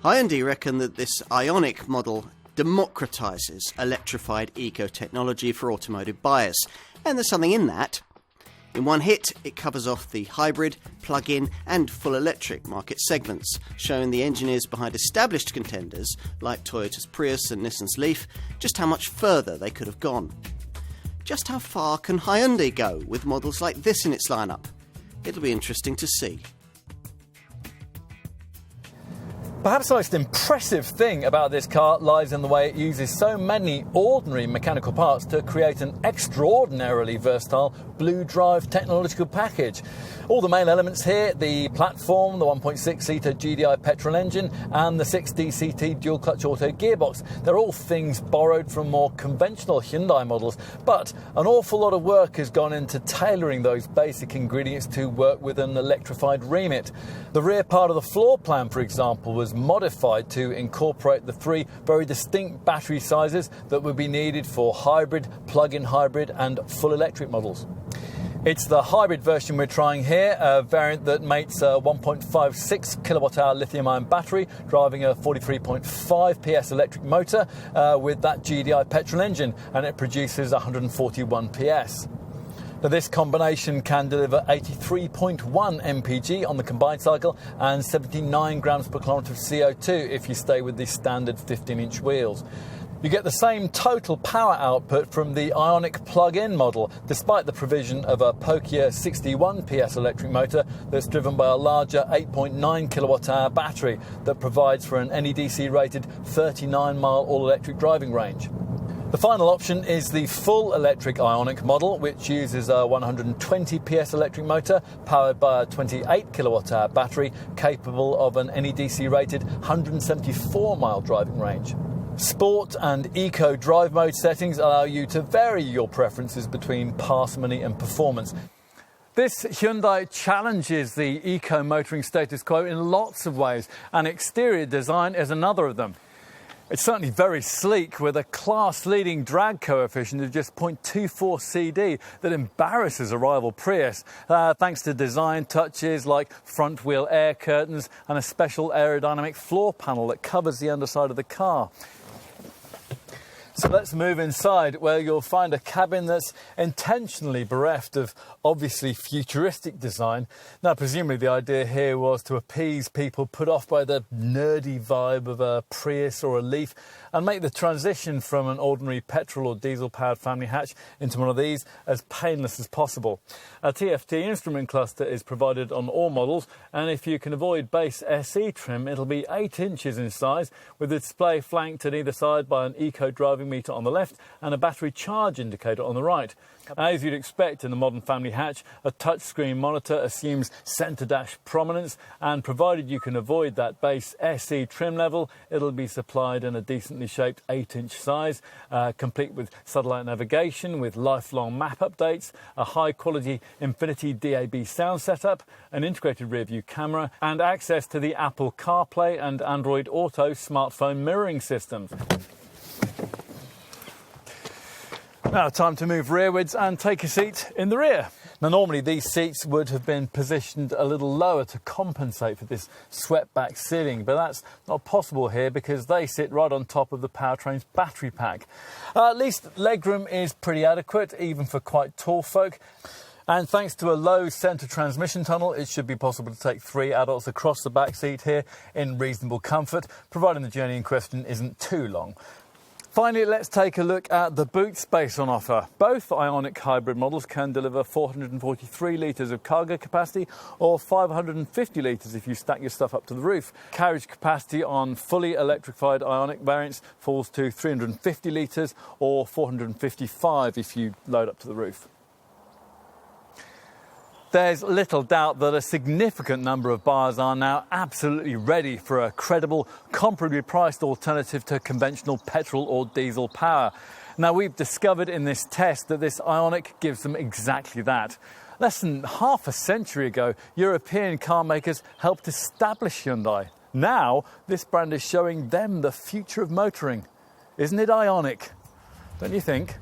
Hyundai reckon that this IONIQ model democratises electrified eco-technology for automotive buyers. And there's something in that. In one hit, it covers off the hybrid, plug-in and full electric market segments, showing the engineers behind established contenders like Toyota's Prius and Nissan's Leaf just how much further they could have gone. Just how far can Hyundai go with models like this in its lineup? It'll be interesting to see. Perhaps the most impressive thing about this car lies in the way it uses so many ordinary mechanical parts to create an extraordinarily versatile Blue Drive technological package. All the main elements here, the platform, the 1.6-litre GDI petrol engine and the 6DCT dual-clutch auto gearbox, they're all things borrowed from more conventional Hyundai models, but an awful lot of work has gone into tailoring those basic ingredients to work with an electrified remit. The rear part of the floor plan, for example, was modified to incorporate the three very distinct battery sizes that would be needed for hybrid, plug-in hybrid and full electric models. It's the hybrid version we're trying here, a variant that mates a 1.56 kilowatt-hour lithium-ion battery driving a 43.5 PS electric motor with that GDI petrol engine, and it produces 141 PS. Now, this combination can deliver 83.1 mpg on the combined cycle and 79 grams per kilometre of CO2 if you stay with the standard 15-inch wheels. You get the same total power output from the IONIQ plug-in model, despite the provision of a pokier 61 PS electric motor that's driven by a larger 8.9 kilowatt-hour battery that provides for an NEDC-rated 39-mile all-electric driving range. The final option is the full electric IONIQ model, which uses a 120 PS electric motor powered by a 28 kilowatt-hour battery capable of an NEDC-rated 174-mile driving range. Sport and Eco drive mode settings allow you to vary your preferences between parsimony and performance. This Hyundai challenges the eco-motoring status quo in lots of ways, and exterior design is another of them. It's certainly very sleek, with a class-leading drag coefficient of just 0.24 CD that embarrasses a rival Prius, thanks to design touches like front-wheel air curtains and a special aerodynamic floor panel that covers the underside of the car. So let's move inside, where you'll find a cabin that's intentionally bereft of obviously futuristic design. Now, presumably the idea here was to appease people put off by the nerdy vibe of a Prius or a Leaf and make the transition from an ordinary petrol or diesel-powered family hatch into one of these as painless as possible. A TFT instrument cluster is provided on all models, and if you can avoid base SE trim, it'll be 8 inches in size, with a display flanked at either side by an eco driving meter on the left and a battery charge indicator on the right. As you'd expect in the modern family hatch, a touchscreen monitor assumes centre dash prominence, and provided you can avoid that base SE trim level, it'll be supplied in a decently shaped 8-inch size, complete with satellite navigation, with lifelong map updates, a high-quality Infinity DAB sound setup, an integrated rear-view camera, and access to the Apple CarPlay and Android Auto smartphone mirroring systems. Now, time to move rearwards and take a seat in the rear. Now, normally these seats would have been positioned a little lower to compensate for this swept-back ceiling, but that's not possible here because they sit right on top of the powertrain's battery pack. At least legroom is pretty adequate, even for quite tall folk. And thanks to a low centre transmission tunnel, it should be possible to take 3 adults across the back seat here in reasonable comfort, providing the journey in question isn't too long. Finally, let's take a look at the boot space on offer. Both IONIQ hybrid models can deliver 443 litres of cargo capacity or 550 litres if you stack your stuff up to the roof. Carriage capacity on fully electrified IONIQ variants falls to 350 litres or 455 if you load up to the roof. There's little doubt that a significant number of buyers are now absolutely ready for a credible, comparably priced alternative to conventional petrol or diesel power. Now, we've discovered in this test that this IONIQ gives them exactly that. Less than half a century ago, European car makers helped establish Hyundai. Now, this brand is showing them the future of motoring. Isn't it IONIQ? Don't you think?